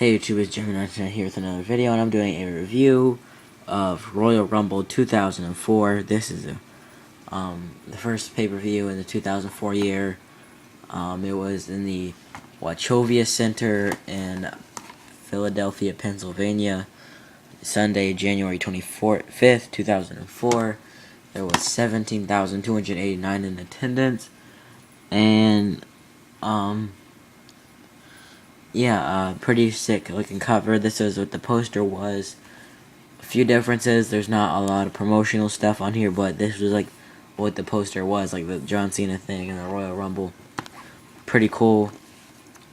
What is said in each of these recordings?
Hey YouTube, it's Jimmy here with another video, and I'm doing a review of Royal Rumble 2004. This is the first pay-per-view in the 2004 year. It was in the Wachovia Center in Philadelphia, Pennsylvania, Sunday, January 25th, 2004. There was 17,289 in attendance, and yeah, pretty sick looking cover. This is what the poster was. A few differences. There's not a lot of promotional stuff on here, but this was like what the poster was, like the John Cena thing and the Royal Rumble. Pretty cool.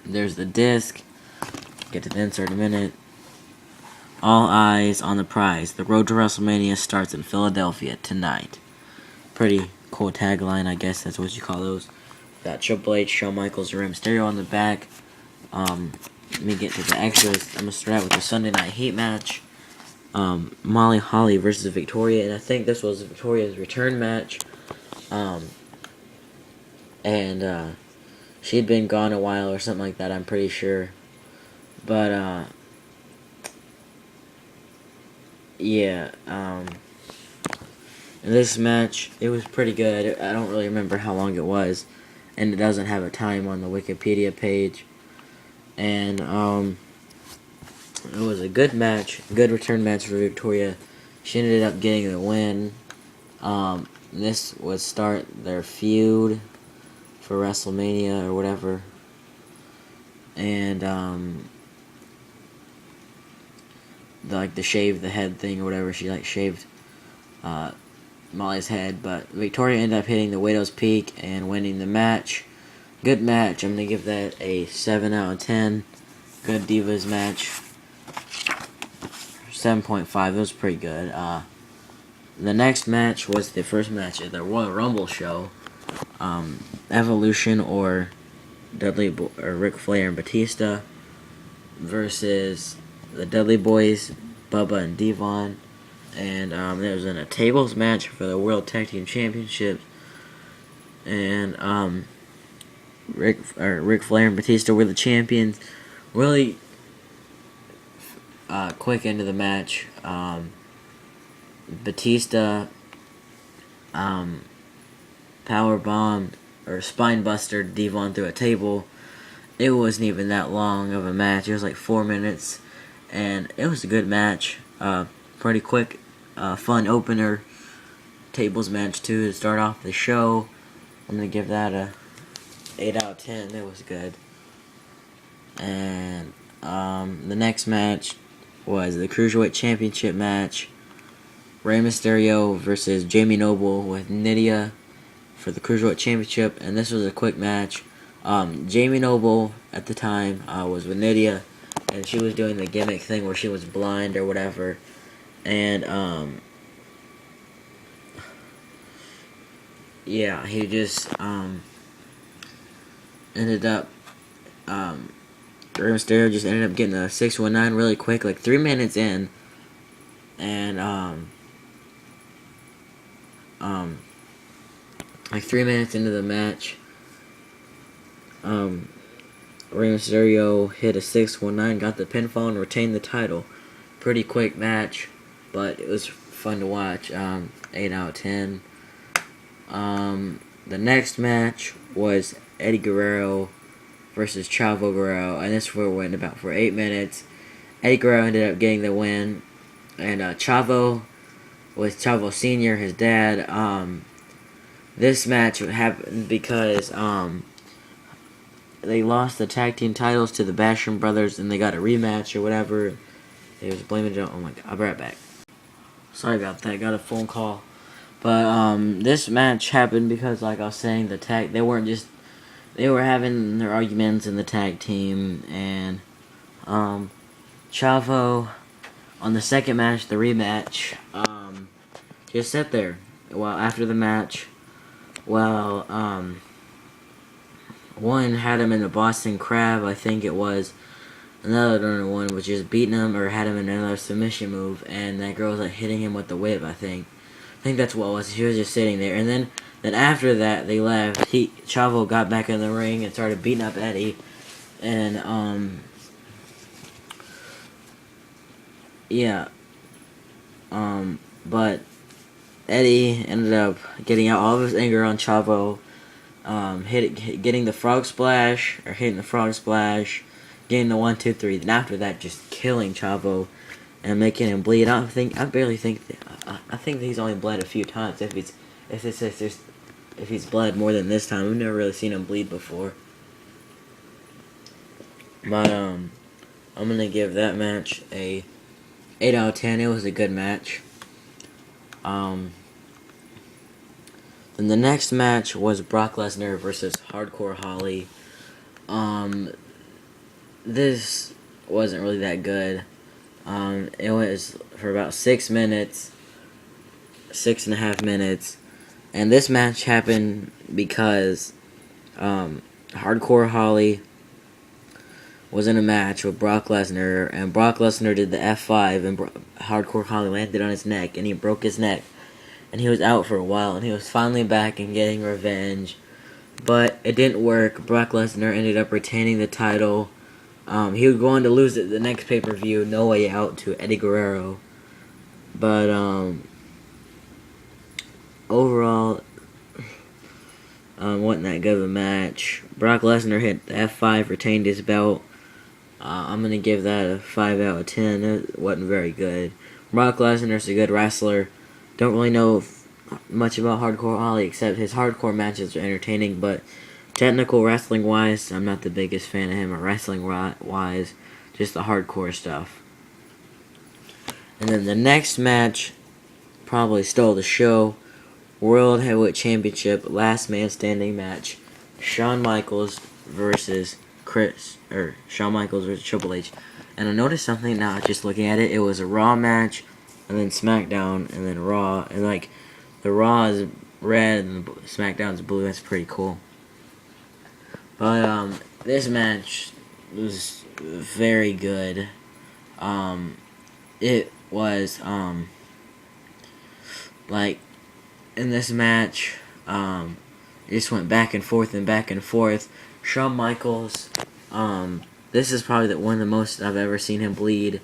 There's the disc. Get to the insert in a minute. All eyes on the prize. The road to WrestleMania starts in Philadelphia tonight. Pretty cool tagline, I guess that's what you call those. Got Triple H, Shawn Michaels, Rey Mysterio on the back. Let me get to the extras. I'm going to start out with the Sunday Night Heat match. Molly Holly versus Victoria, and I think this was Victoria's return match. She had been gone a while or something like that, I'm pretty sure. But, yeah, in this match, it was pretty good. I don't really remember how long it was, and it doesn't have a time on the Wikipedia page. And it was a good match, good return match for Victoria. She ended up getting the win. This would start their feud for WrestleMania or whatever. And the shave the head thing or whatever, she shaved Molly's head, but Victoria ended up hitting the Widow's Peak and winning the match. Good match. I'm going to give that a 7 out of 10. Good Divas match. 7.5. It was pretty good. The next match was the first match at the Royal Rumble show. Evolution or Ric Flair and Batista versus the Dudley Boys, Bubba and Devon. And there was a tables match for the World Tag Team Championship. And Ric Flair and Batista were the champions. Really quick into the match. Batista powerbombed or spinebuster Devon through a table. It wasn't even that long of a match. It was like 4 minutes, and it was a good match. Pretty quick, fun opener. Tables match too to start off the show. I'm gonna give that a 8 out of 10. It was good. And the next match was the Cruiserweight Championship match. Rey Mysterio versus Jamie Noble with Nydia for the Cruiserweight Championship. And this was a quick match. Jamie Noble at the time was with Nydia, and she was doing the gimmick thing where she was blind or whatever. And yeah, he just ended up Rey Mysterio just ended up getting a 619 really quick, like 3 minutes in, and like 3 minutes into the match, Rey Mysterio hit a 619, got the pinfall, and retained the title. Pretty quick match, but it was fun to watch. 8 out of 10. The next match was Eddie Guerrero versus Chavo Guerrero, and this went about for 8 minutes. Eddie Guerrero ended up getting the win, and Chavo was Chavo Sr., his dad. This match happened because they lost the tag team titles to the Basham brothers, and they got a rematch or whatever. They was blaming Joe. Oh my god, I'll be right back. Sorry about that, got a phone call. But this match happened because, like I was saying, they were having their arguments in the tag team, and Chavo on the second match, the rematch, just sat there after the match. One had him in the Boston Crab, I think it was. Another one was just beating him or had him in another submission move, and that girl was hitting him with the whip, I think. I think that's what it was. She was just sitting there, and then after that they left. Chavo got back in the ring and started beating up Eddie, and yeah, but Eddie ended up getting out all of his anger on Chavo, getting the frog splash, or hitting the frog splash, getting the 1, 2, 3. Then after that, just killing Chavo and making him bleed. I barely think. I think he's only bled a few times. If he's bled more than this time, we've never really seen him bleed before. But I'm gonna give that match a 8 out of 10. It was a good match. Then the next match was Brock Lesnar versus Hardcore Holly. This wasn't really that good. It was for about 6 minutes, 6.5 minutes, and this match happened because Hardcore Holly was in a match with Brock Lesnar, and Brock Lesnar did the F5, and Hardcore Holly landed on his neck, and he broke his neck, and he was out for a while, and he was finally back and getting revenge, but it didn't work. Brock Lesnar ended up retaining the title. He was going to lose it the next pay-per-view, No Way Out, to Eddie Guerrero, but overall, wasn't that good of a match. Brock Lesnar hit the F5, retained his belt. I'm going to give that a 5 out of 10. It wasn't very good. Brock Lesnar's a good wrestler. Don't really know much about Hardcore Holly, except his hardcore matches are entertaining, but technical wrestling-wise, I'm not the biggest fan of him, or wrestling-wise, just the hardcore stuff. And then the next match probably stole the show. World Heavyweight Championship, last man standing match. Shawn Michaels versus Triple H. And I noticed something now just looking at it. It was a Raw match, and then SmackDown, and then Raw. And like, the Raw is red and the SmackDown's blue. That's pretty cool. But this match was very good. It was like, in this match, it just went back and forth and back and forth. Shawn Michaels, this is probably one of the most I've ever seen him bleed.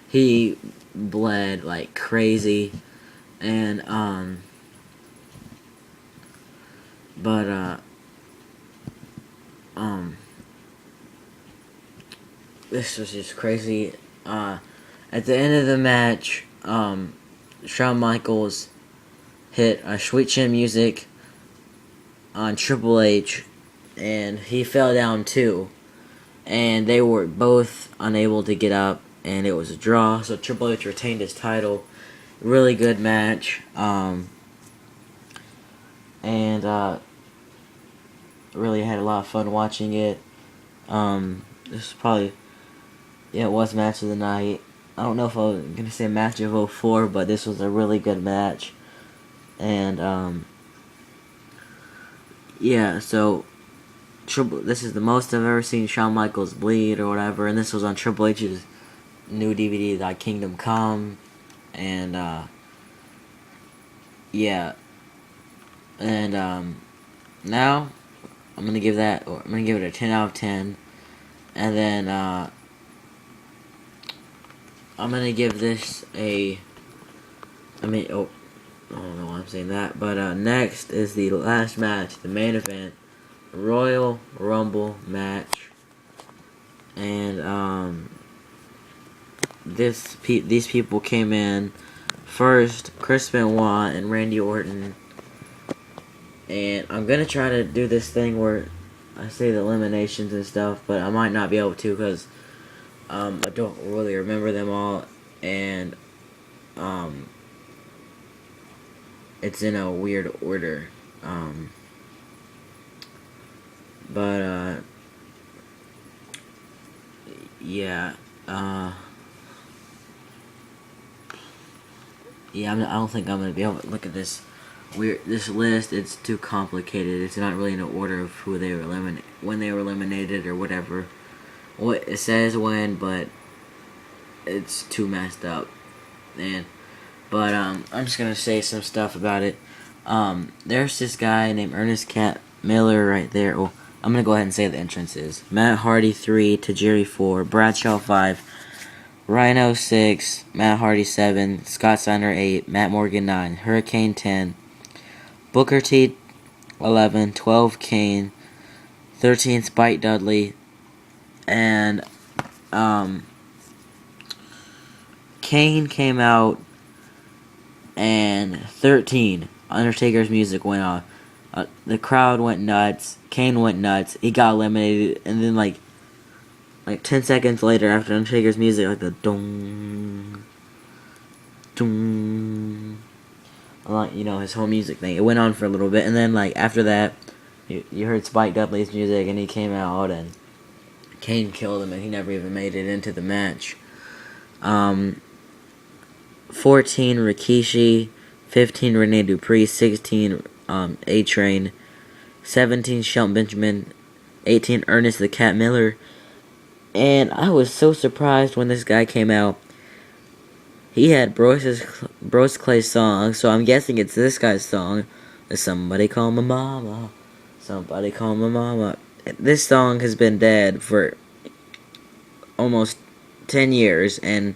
He bled like crazy, and this was just crazy. At the end of the match, Shawn Michaels hit a Sweet Chin Music on Triple H, and he fell down too. And they were both unable to get up, and it was a draw, so Triple H retained his title. Really good match. Really had a lot of fun watching it. This is probably, it was match of the night. I don't know if I was going to say match of 04, but this was a really good match. And, yeah, so, this is the most I've ever seen Shawn Michaels bleed or whatever, and this was on Triple H's new DVD, Thy Kingdom Come, and, yeah, and, now, I'm gonna give it a 10 out of 10, and then, I'm gonna give this I don't know why I'm saying that, but, next is the last match, the main event, Royal Rumble match, and, these people came in first, Chris Benoit and Randy Orton, and I'm gonna try to do this thing where I say the eliminations and stuff, but I might not be able to because I don't really remember them all, and it's in a weird order, but yeah, I don't think I'm gonna be able to look at this list. It's too complicated. It's not really in the order of who they were when they were eliminated or whatever. What it says when, but it's too messed up. But I'm just gonna say some stuff about it. There's this guy named Ernest Cat Miller right there. Oh, I'm gonna go ahead and say the entrances. Matt Hardy 3, Tajiri 4, Bradshaw 5, Rhino 6, Matt Hardy 7, Scott Steiner 8, Matt Morgan 9, Hurricane 10, Booker T 11, 12 Kane, 13 Spike Dudley, and Kane came out, and 13 Undertaker's music went off. The crowd went nuts. Kane went nuts. He got eliminated, and then like 10 seconds later, after Undertaker's music, like the dong, dong, like, you know, his whole music thing. It went on for a little bit, and then like after that, you heard Spike Dudley's music, and he came out, and Kane killed him, and he never even made it into the match. 14 Rikishi, 15 Rene Dupree, 16 A-Train, 17 Shelton Benjamin, 18 Ernest the Cat Miller. And I was so surprised when this guy came out. He had Bros Clay's song, so I'm guessing it's this guy's song. Somebody call my mama. Somebody call my mama. This song has been dead for almost 10 years, and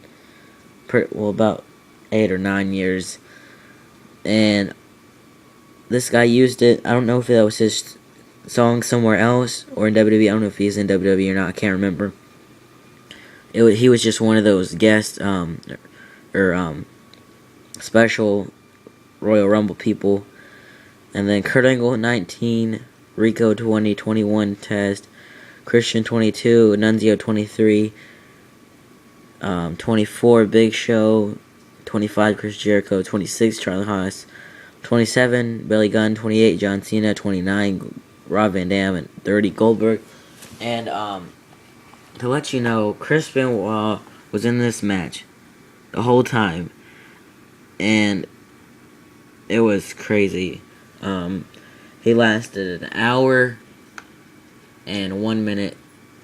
about 8 or 9 years. And this guy used it. I don't know if that was his song somewhere else or in WWE. I don't know if he's in WWE or not. I can't remember. He was just one of those guest special Royal Rumble people. And then Kurt Angle 19, Rico 20, 21 Test, Christian 22, Nunzio 23, 24 Big Show, 25 Chris Jericho, 26 Charlie Haas, 27 Billy Gunn, 28 John Cena, 29 Rob Van Dam, and 30 Goldberg. And to let you know, Chris Benoit was in this match the whole time, and it was crazy. He lasted an hour and 1 minute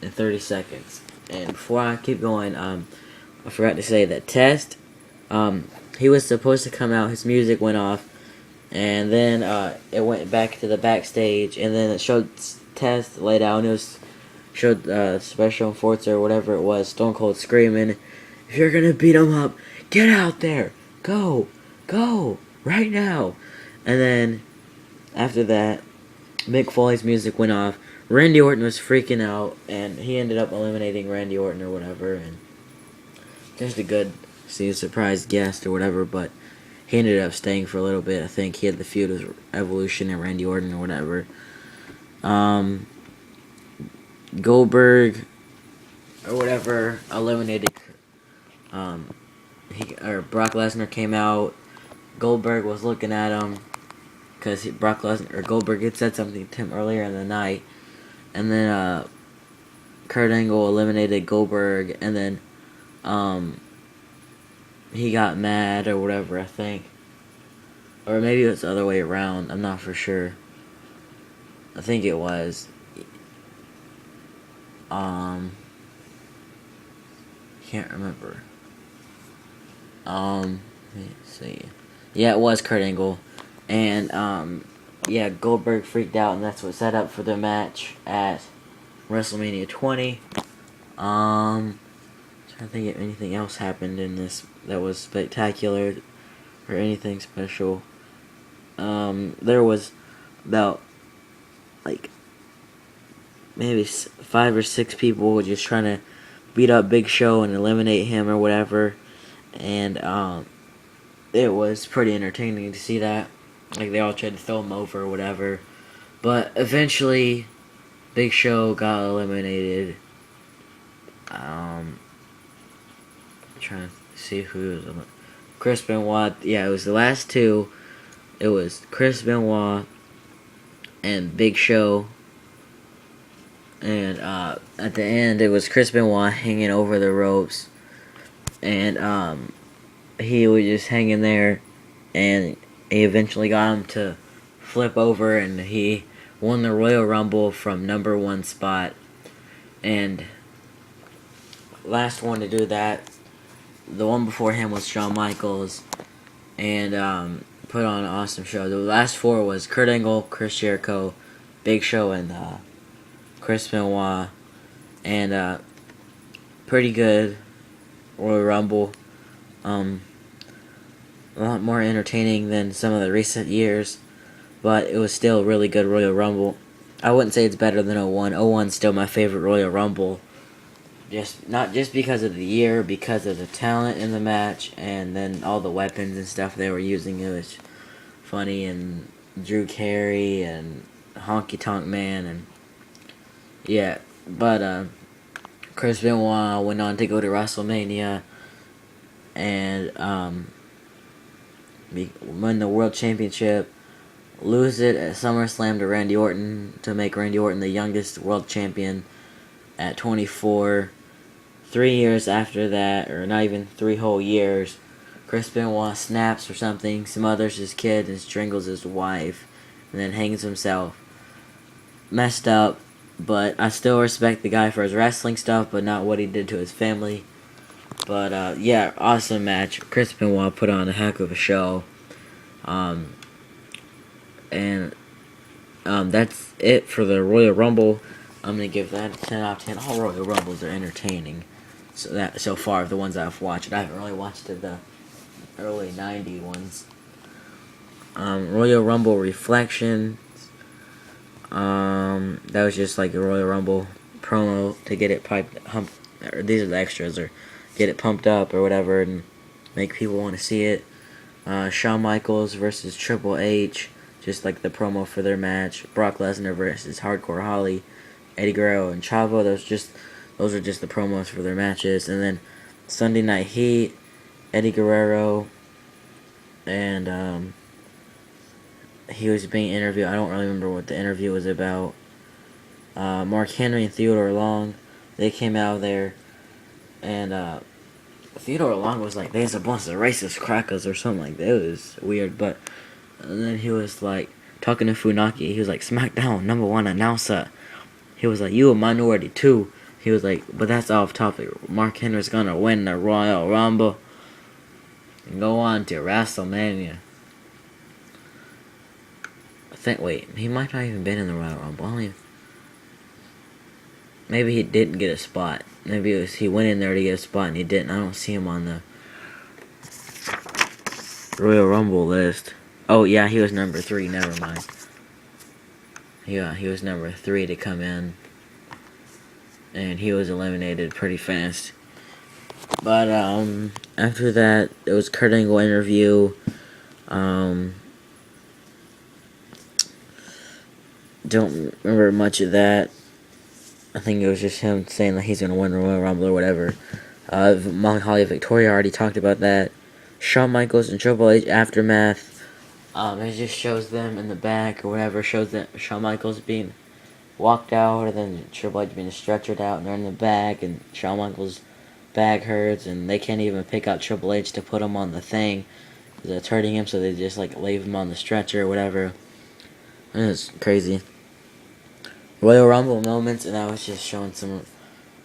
and 30 seconds. And before I keep going, I forgot to say that Test, he was supposed to come out, his music went off, and then it went back to the backstage, and then it showed Test laid out, and it was showed Special Enforcer or whatever it was, Stone Cold screaming, "If you're gonna beat him up, get out there, go, right now." And then after that, Mick Foley's music went off. Randy Orton was freaking out, and he ended up eliminating Randy Orton or whatever, and just a good surprise guest or whatever, but he ended up staying for a little bit. I think he had the feud with Evolution and Randy Orton or whatever. Goldberg or whatever eliminated Brock Lesnar came out. Goldberg was looking at him because Goldberg had said something to him earlier in the night, and then Kurt Angle eliminated Goldberg, and then he got mad or whatever, I think, or maybe it was the other way around. I'm not for sure. I think it was. Can't remember. Let me see. Yeah, it was Kurt Angle. And, yeah, Goldberg freaked out, and that's what set up for the match at WrestleMania 20. Trying to think if anything else happened in this that was spectacular or anything special. There was about, like, maybe 5 or 6 people just trying to beat up Big Show and eliminate him or whatever. And, it was pretty entertaining to see that. Like, they all tried to throw him over or whatever. But eventually, Big Show got eliminated. Trying to see who was on. Chris Benoit. Yeah, it was the last two. It was Chris Benoit and Big Show. And at the end, it was Chris Benoit hanging over the ropes. And he was just hanging there. And he eventually got him to flip over. And he won the Royal Rumble from number 1 spot. And last one to do that, the one before him was Shawn Michaels. And put on an awesome show. The last 4 was Kurt Angle, Chris Jericho, Big Show, and Chris Benoit. And pretty good. Royal Rumble. A lot more entertaining than some of the recent years, but it was still a really good Royal Rumble. I wouldn't say it's better than 01. 01's still my favorite Royal Rumble. Not just because of the year, because of the talent in the match, and then all the weapons and stuff they were using. It was funny, and Drew Carey and Honky Tonk Man, and yeah. But Chris Benoit went on to go to WrestleMania and win the World Championship, lose it at SummerSlam to Randy Orton to make Randy Orton the youngest world champion at 24. 3 years after that, or not even 3 whole years, Chris Benoit snaps or something, smothers his kid and strangles his wife, and then hangs himself. Messed up, but I still respect the guy for his wrestling stuff, but not what he did to his family. But yeah, awesome match. Chris Benoit put on a heck of a show. And that's it for the Royal Rumble. I'm gonna give that a 10 out of 10. All Royal Rumbles are entertaining. So far, the ones I've watched, I haven't really watched the early '90s ones. Royal Rumble reflections. That was just like a Royal Rumble promo to get it or these are the extras, or get it pumped up or whatever, and make people want to see it. Shawn Michaels versus Triple H, just like the promo for their match. Brock Lesnar versus Hardcore Holly, Eddie Guerrero and Chavo. Those are just the promos for their matches. And then Sunday Night Heat, Eddie Guerrero, and he was being interviewed. I don't really remember what the interview was about. Mark Henry and Theodore Long, they came out there, and Theodore Long was like, "There's a bunch of racist crackers" or something like that. It was weird, but and then he was like talking to Funaki. He was like, "SmackDown #1 announcer." He was like, "You a minority too." He was like, "But that's off topic. Mark Henry's gonna win the Royal Rumble and go on to WrestleMania." Wait, he might not even been in the Royal Rumble. Maybe he didn't get a spot. Maybe he went in there to get a spot and he didn't. I don't see him on the Royal Rumble list. Oh yeah, he was number 3. Never mind. Yeah, he was number 3 to come in, and he was eliminated pretty fast. But after that, it was Kurt Angle interview. Don't remember much of that. I think it was just him saying that he's gonna win the Royal Rumble or whatever. Holly Victoria already talked about that. Shawn Michaels and Triple H aftermath. It just shows them in the back or whatever. Shows that Shawn Michaels being walked out, or then Triple H being stretchered out, and they're in the back, and Shawn Michaels' back hurts, and they can't even pick up Triple H to put him on the thing because it's hurting him, so they just like leave him on the stretcher or whatever. It's crazy. Royal Rumble moments, and I was just showing some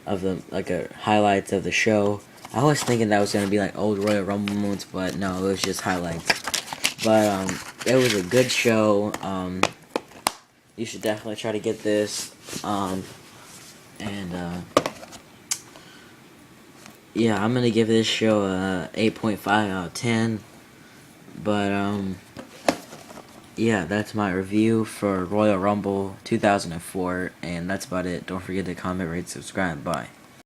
of the highlights of the show. I was thinking that was gonna be like old Royal Rumble moments, but no, it was just highlights. But it was a good show. You should definitely try to get this. Yeah, I'm gonna give this show a 8.5 out of 10. But yeah, that's my review for Royal Rumble 2004, and that's about it. Don't forget to comment, rate, subscribe. Bye.